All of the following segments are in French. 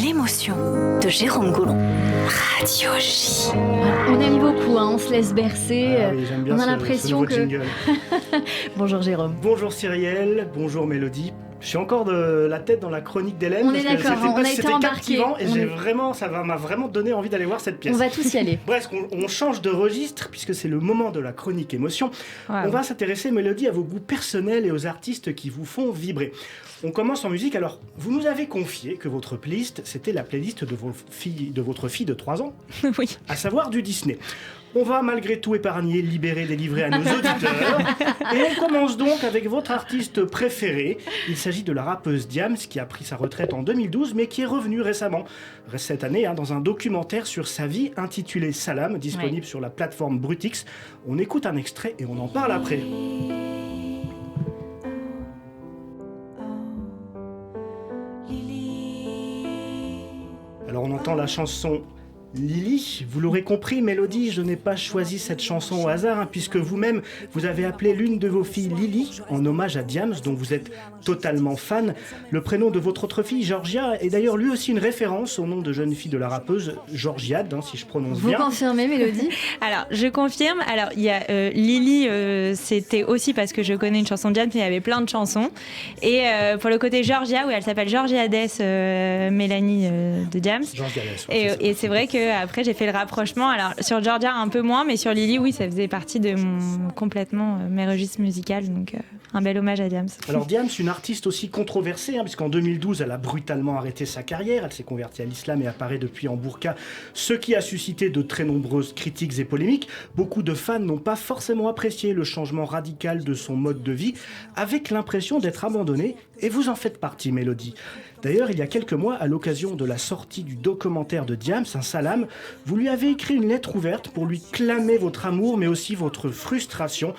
L'émotion de Jérôme Goulon. Radio J. On aime beaucoup, on se laisse bercer. Ah oui, j'aime bien on a ce l'impression nouveau que... jingle. Bonjour Jérôme. Bonjour Cyrielle, bonjour Mélodie. Je suis encore de la tête dans la chronique d'Hélène. On est d'accord, on a été embarqués. Et ça m'a vraiment donné envie d'aller voir cette pièce. On va tous y aller. Bref, on change de registre puisque c'est le moment de la chronique émotion. Wow. On va s'intéresser, Mélodie, à vos goûts personnels et aux artistes qui vous font vibrer. On commence en musique. Alors, vous nous avez confié que votre playlist, c'était la playlist de votre fille de 3 ans. Oui. À savoir du Disney. On va malgré tout épargner, libérer, délivrer à nos auditeurs. Et on commence donc avec votre artiste préféré. Il s'agit de la rappeuse Diams qui a pris sa retraite en 2012 mais qui est revenue récemment, cette année, dans un documentaire sur sa vie intitulé Salam, disponible sur la plateforme Brutix. On écoute un extrait et on en parle après. Alors on entend la chanson Lily, vous l'aurez compris, Mélodie, je n'ai pas choisi cette chanson au hasard, puisque vous-même, vous avez appelé l'une de vos filles Lily, en hommage à Diams, dont vous êtes totalement fan. Le prénom de votre autre fille, Georgia, est d'ailleurs lui aussi une référence au nom de jeune fille de la rappeuse Georgiade, si je prononce bien. Vous confirmez, Mélodie ? Alors, je confirme. Alors, il y a Lily, c'était aussi parce que je connais une chanson de Diams, mais il y avait plein de chansons. Et pour le côté Georgia, où elle s'appelle Georgiades, Mélanie de Diams. Georgiades, et c'est vrai que après j'ai fait le rapprochement. Alors sur Georgia un peu moins, mais sur Lily, oui, ça faisait partie de complètement mes registres musicaux. Donc un bel hommage à Diams. Alors Diams, une artiste aussi controversée, puisqu'en 2012, elle a brutalement arrêté sa carrière. Elle s'est convertie à l'islam et apparaît depuis en burqa, ce qui a suscité de très nombreuses critiques et polémiques. Beaucoup de fans n'ont pas forcément apprécié le changement radical de son mode de vie, avec l'impression d'être abandonnée, et vous en faites partie, Mélodie. D'ailleurs, il y a quelques mois, à l'occasion de la sortie du documentaire de Diams, un Salam, vous lui avez écrit une lettre ouverte pour lui clamer votre amour, mais aussi votre frustration.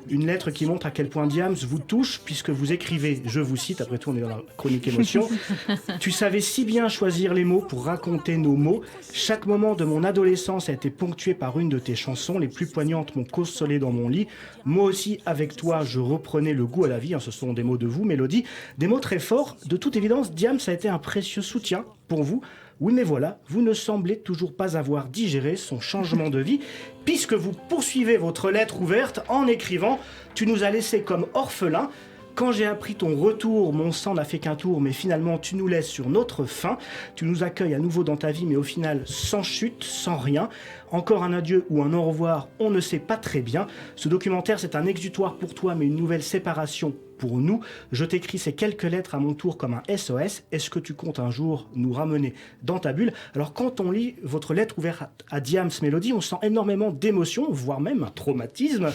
Une lettre qui montre à quel point Diams vous touche, puisque vous écrivez, je vous cite, après tout on est dans la chronique émotion, « Tu savais si bien choisir les mots pour raconter nos mots. Chaque moment de mon adolescence a été ponctué par une de tes chansons. Les plus poignantes m'ont consolé dans mon lit. Moi aussi, avec toi, je reprenais le goût à la vie. » Ce sont des mots de vous, Mélodie. Des mots très forts. De toute évidence, Diams a été un précieux soutien pour vous. Oui, mais voilà, vous ne semblez toujours pas avoir digéré son changement de vie, puisque vous poursuivez votre lettre ouverte en écrivant « Tu nous as laissés comme orphelins. Quand j'ai appris ton retour, mon sang n'a fait qu'un tour, mais finalement tu nous laisses sur notre faim. Tu nous accueilles à nouveau dans ta vie, mais au final sans chute, sans rien. Encore un adieu ou un au revoir, on ne sait pas très bien. Ce documentaire, c'est un exutoire pour toi, mais une nouvelle séparation pour nous. Je t'écris ces quelques lettres à mon tour comme un SOS. Est-ce que tu comptes un jour nous ramener dans ta bulle ?» Alors quand on lit votre lettre ouverte à Diams, Mélodie, on sent énormément d'émotions, voire même un traumatisme.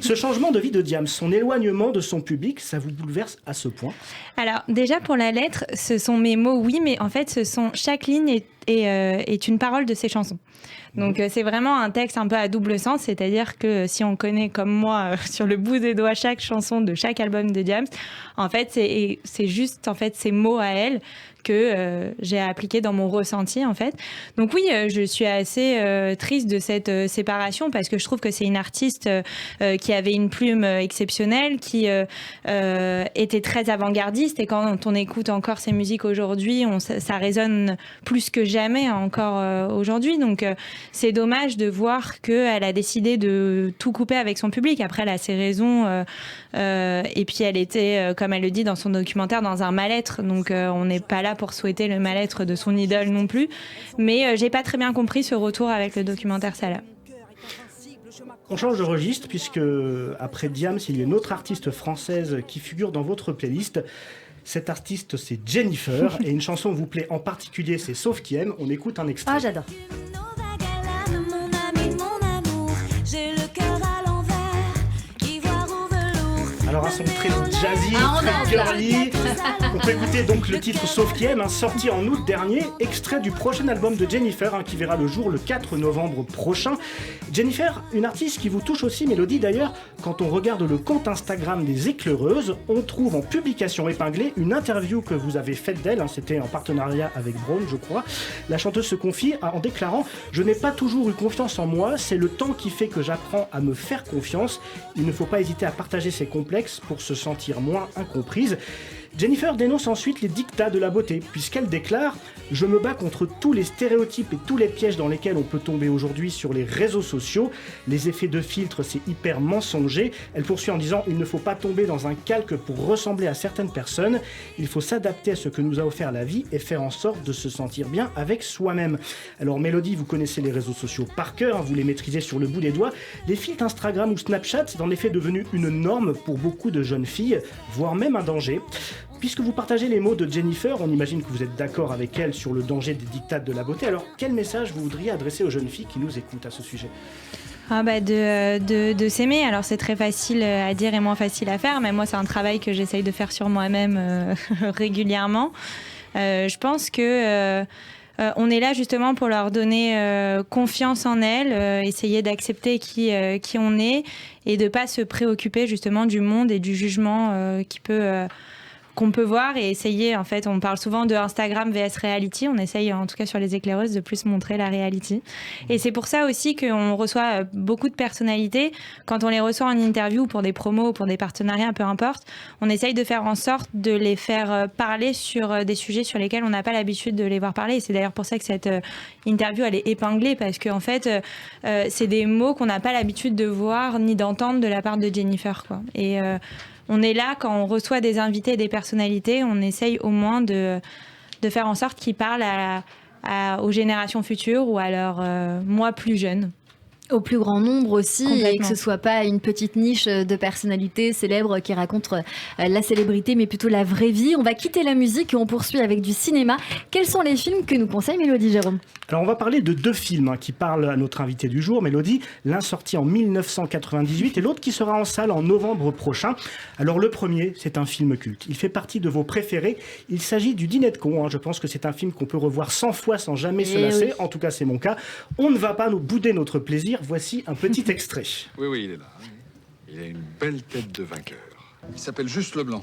Ce changement de vie de Diams, son éloignement de son public, ça vous bouleverse à ce point? Alors déjà pour la lettre, ce sont mes mots, oui, mais en fait chaque ligne est une parole de ses chansons. Donc c'est vraiment un texte un peu à double sens, c'est-à-dire que si on connaît comme moi sur le bout des doigts chaque chanson de chaque album de Diams, en fait c'est juste en fait ces mots à elle que j'ai appliqué dans mon ressenti en fait. Donc oui, je suis assez triste de cette séparation parce que je trouve que c'est une artiste qui avait une plume exceptionnelle, qui était très avant-gardiste, et quand on écoute encore ses musiques aujourd'hui, ça résonne plus que jamais encore aujourd'hui. Donc c'est dommage de voir qu'elle a décidé de tout couper avec son public. Après, elle a ses raisons et puis elle était, comme elle le dit dans son documentaire, dans un mal-être. Donc on n'est pas là pour souhaiter le mal-être de son idole non plus. Mais j'ai pas très bien compris ce retour avec le documentaire Salam. On change de registre puisque après Diams, il y a une autre artiste française qui figure dans votre playlist. Cette artiste, c'est Jennifer, et une chanson vous plaît en particulier, c'est Sauf qui aime. On écoute un extrait. Ah, j'adore. Alors un son très jazzy, très girly. On peut écouter donc le titre Sauf qui aime, sorti en août dernier, extrait du prochain album de Jennifer, qui verra le jour le 4 novembre prochain. Jennifer, une artiste qui vous touche aussi, Mélodie. D'ailleurs, quand on regarde le compte Instagram des Éclaireuses, on trouve en publication épinglée une interview que vous avez faite d'elle, c'était en partenariat avec Brown, je crois. La chanteuse se confie en déclarant « Je n'ai pas toujours eu confiance en moi, c'est le temps qui fait que j'apprends à me faire confiance. Il ne faut pas hésiter à partager ses complexes pour se sentir moins incomprise. » Jennifer dénonce ensuite les dictats de la beauté, puisqu'elle déclare « Je me bats contre tous les stéréotypes et tous les pièges dans lesquels on peut tomber aujourd'hui sur les réseaux sociaux. Les effets de filtre, c'est hyper mensonger. » Elle poursuit en disant « Il ne faut pas tomber dans un calque pour ressembler à certaines personnes. Il faut s'adapter à ce que nous a offert la vie et faire en sorte de se sentir bien avec soi-même. » Alors Mélodie, vous connaissez les réseaux sociaux par cœur, vous les maîtrisez sur le bout des doigts. Les filtres Instagram ou Snapchat, c'est en effet devenu une norme pour beaucoup de jeunes filles, voire même un danger. Puisque vous partagez les mots de Jennifer, on imagine que vous êtes d'accord avec elle sur le danger des dictats de la beauté. Alors, quel message vous voudriez adresser aux jeunes filles qui nous écoutent à ce sujet ? De s'aimer. Alors, c'est très facile à dire et moins facile à faire, mais moi, c'est un travail que j'essaye de faire sur moi-même régulièrement. Je pense que on est là justement pour leur donner confiance en elles, essayer d'accepter qui on est et de ne pas se préoccuper justement du monde et du jugement qu'on peut voir et essayer, en fait, on parle souvent de Instagram vs reality, on essaye en tout cas sur les éclaireuses de plus montrer la reality. Et c'est pour ça aussi qu'on reçoit beaucoup de personnalités, quand on les reçoit en interview pour des promos, pour des partenariats, peu importe, on essaye de faire en sorte de les faire parler sur des sujets sur lesquels on n'a pas l'habitude de les voir parler. Et c'est d'ailleurs pour ça que cette interview, elle est épinglée, parce qu'en fait, c'est des mots qu'on n'a pas l'habitude de voir ni d'entendre de la part de Jennifer, quoi. Et on est là, quand on reçoit des invités et des personnalités, on essaye au moins de faire en sorte qu'ils parlent aux générations futures ou à leurs moi plus jeunes. Au plus grand nombre aussi, et que ce soit pas une petite niche de personnalités célèbres qui racontent la célébrité, mais plutôt la vraie vie. On va quitter la musique et on poursuit avec du cinéma. Quels sont les films que nous conseille Mélodie, Jérôme ? Alors on va parler de deux films qui parlent à notre invité du jour, Mélodie. L'un sorti en 1998 et l'autre qui sera en salle en novembre prochain. Alors le premier, c'est un film culte. Il fait partie de vos préférés. Il s'agit du Dîner de cons. Je pense que c'est un film qu'on peut revoir 100 fois sans jamais se lasser. Oui. En tout cas, c'est mon cas. On ne va pas nous bouder notre plaisir. Voici un petit extrait. Oui, il est là. Il a une belle tête de vainqueur. Il s'appelle Juste Leblanc.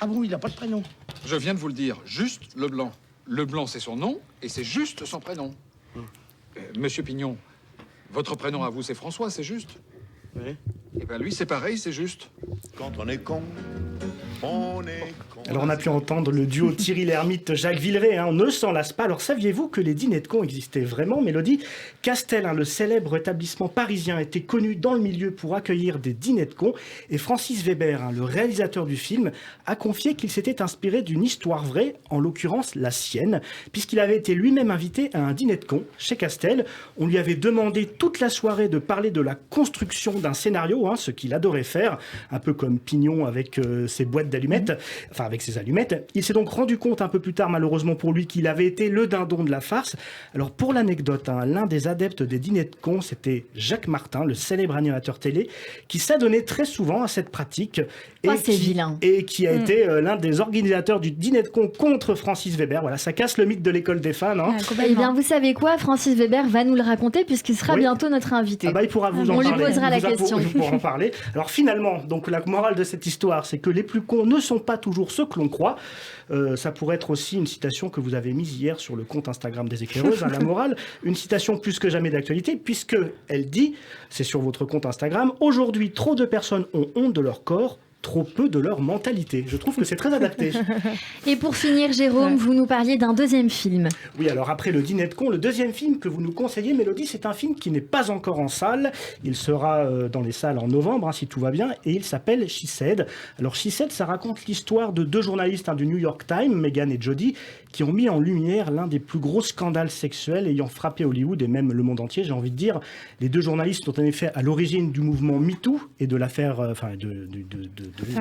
Ah bon, il n'a pas de prénom. Je viens de vous le dire, Juste Leblanc. Leblanc, c'est son nom, et c'est juste son prénom. Monsieur Pignon, votre prénom à vous, c'est François, c'est juste ? Oui. Eh bien, lui, c'est pareil, c'est juste. Quand on est con, on est con. Alors, on a pu entendre le duo Thierry Lhermitte, Jacques Villeray. On ne s'en lasse pas. Alors, saviez-vous que les dîners de cons existaient vraiment, Mélodie ? Castel, le célèbre établissement parisien, était connu dans le milieu pour accueillir des dîners de cons. Et Francis Weber, le réalisateur du film, a confié qu'il s'était inspiré d'une histoire vraie, en l'occurrence la sienne, puisqu'il avait été lui-même invité à un dîner de cons chez Castel. On lui avait demandé toute la soirée de parler de la construction d'un scénario, ce qu'il adorait faire, un peu comme Pignon avec ses boîtes d'allumettes, enfin avec ses allumettes. Il s'est donc rendu compte un peu plus tard, malheureusement pour lui, qu'il avait été le dindon de la farce. Alors pour l'anecdote, l'un des adeptes des dîners de cons, c'était Jacques Martin, le célèbre animateur télé, qui s'adonnait très souvent à cette pratique et qui a été l'un des organisateurs du dîner de cons contre Francis Weber. Voilà, ça casse le mythe de l'école des fans. Eh bien, vous savez quoi, Francis Weber va nous le raconter puisqu'il sera bientôt notre invité. Il pourra vous en On parler. lui posera la question. Je pourrai en parler. Alors finalement, donc la morale de cette histoire, c'est que les plus cons ne sont pas toujours ceux que l'on croit. Ça pourrait être aussi une citation que vous avez mise hier sur le compte Instagram des éclaireuses, la morale, une citation plus que jamais d'actualité, puisque elle dit, c'est sur votre compte Instagram, « Aujourd'hui, trop de personnes ont honte de leur corps, trop peu de leur mentalité ». Je trouve que c'est très adapté. Et pour finir, Jérôme, vous nous parliez d'un deuxième film. Oui, alors après le Dîner de cons, le deuxième film que vous nous conseillez, Mélodie, c'est un film qui n'est pas encore en salle. Il sera dans les salles en novembre, si tout va bien, et il s'appelle She Said. Alors She Said, ça raconte l'histoire de deux journalistes du New York Times, Meghan et Jody, qui ont mis en lumière l'un des plus gros scandales sexuels ayant frappé Hollywood et même le monde entier, j'ai envie de dire. Les deux journalistes sont en effet à l'origine du mouvement MeToo et de l'affaire, de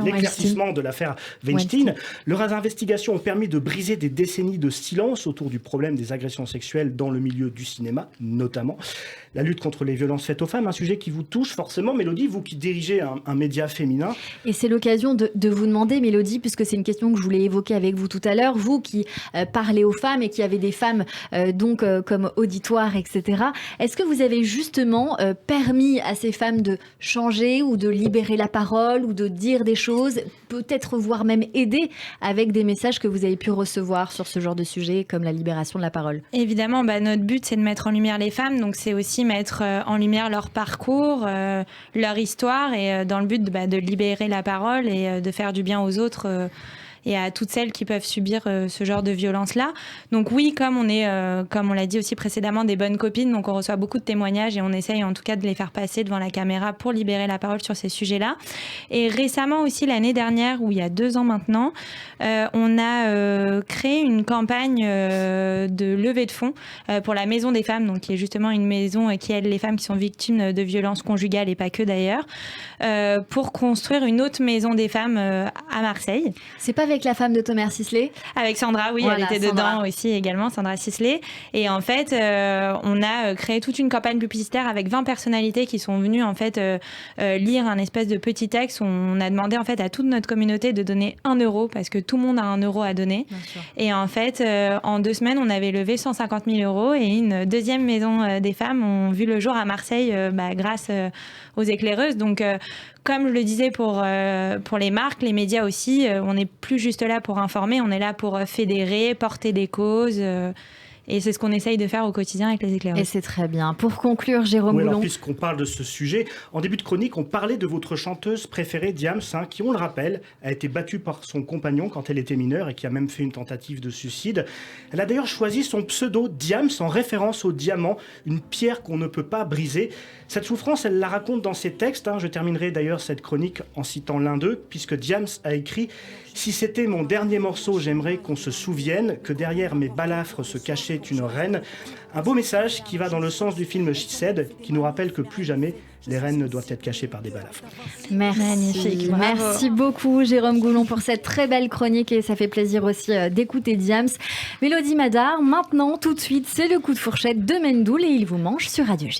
l'éclaircissement de l'affaire Weinstein. Leurs investigations ont permis de briser des décennies de silence autour du problème des agressions sexuelles dans le milieu du cinéma, notamment. La lutte contre les violences faites aux femmes, un sujet qui vous touche forcément, Mélodie, vous qui dirigez un média féminin. Et c'est l'occasion de vous demander, Mélodie, puisque c'est une question que je voulais évoquer avec vous tout à l'heure, vous qui parlez aux femmes et qui avez des femmes comme auditoire, etc. Est-ce que vous avez justement permis à ces femmes de changer ou de libérer la parole ou de dire des choses, peut-être voire même aider avec des messages que vous avez pu recevoir sur ce genre de sujet comme la libération de la parole? Évidemment, notre but c'est de mettre en lumière les femmes, donc c'est aussi mettre en lumière leur parcours, leur histoire et dans le but de libérer la parole et de faire du bien aux autres et à toutes celles qui peuvent subir ce genre de violence-là. Donc oui, comme on est, comme on l'a dit aussi précédemment, des bonnes copines, donc on reçoit beaucoup de témoignages et on essaye en tout cas de les faire passer devant la caméra pour libérer la parole sur ces sujets-là. Et récemment aussi, l'année dernière, ou il y a 2 ans maintenant, on a créé une campagne de levée de fonds pour la Maison des Femmes, donc qui est justement une maison qui aide les femmes qui sont victimes de violences conjugales et pas que d'ailleurs, pour construire une autre maison des femmes à Marseille. C'est pas avec la femme de Thomas Sisley? Avec Sandra, oui, voilà, elle était Sandra. dedans aussi également, Sandra Sisley. Et en fait, on a créé toute une campagne publicitaire avec 20 personnalités qui sont venues en fait lire un espèce de petit texte où on a demandé en fait à toute notre communauté de donner 1 euro parce que tout le monde a 1 euro à donner. Et en fait, en 2 semaines, on avait levé 150 000 euros et une deuxième maison des femmes ont vu le jour à Marseille grâce aux éclaireuses. Donc, comme je le disais pour les marques, les médias aussi, on n'est plus juste là pour informer, on est là pour fédérer, porter des causes. Et c'est ce qu'on essaye de faire au quotidien avec les éclaireuses. Et c'est très bien. Pour conclure, Jérôme Oui, alors, Goulon. puisqu'on parle de ce sujet, en début de chronique, on parlait de votre chanteuse préférée, Diams, qui, on le rappelle, a été battue par son compagnon quand elle était mineure et qui a même fait une tentative de suicide. Elle a d'ailleurs choisi son pseudo Diams en référence au diamant, une pierre qu'on ne peut pas briser. Cette souffrance, elle la raconte dans ses textes. Je terminerai d'ailleurs cette chronique en citant l'un d'eux, puisque Diams a écrit « Si c'était mon dernier morceau, j'aimerais qu'on se souvienne que derrière mes balafres se cachait une reine ». Un beau message qui va dans le sens du film She Said, qui nous rappelle que plus jamais les reines ne doivent être cachées par des balafres. Merci. Magnifique, bravo. Merci beaucoup, Jérôme Goulon, pour cette très belle chronique et ça fait plaisir aussi d'écouter Diams. Mélodie Madar, maintenant, tout de suite, c'est le coup de fourchette de Mendoul et il vous mange sur Radio J.